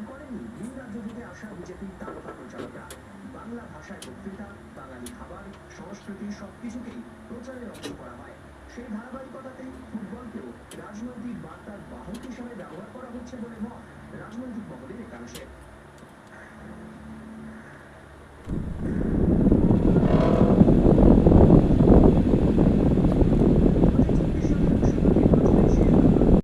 করেননি ভিন রাজ্য থেকে আসা বিজেপির তারকা প্রচারকরা। বাংলা ভাষায় বক্তৃতা, বাঙালি খাবার, সংস্কৃতি সবকিছুকেই প্রচারের অংশ করা হয়। সেই ধারাবাহিকতাতেই ফুটবলকেও রাজনৈতিক বার্তার বাহক হিসাবে ব্যবহার করা হচ্ছে বলে মত রাজনৈতিক মহলের একাংশের।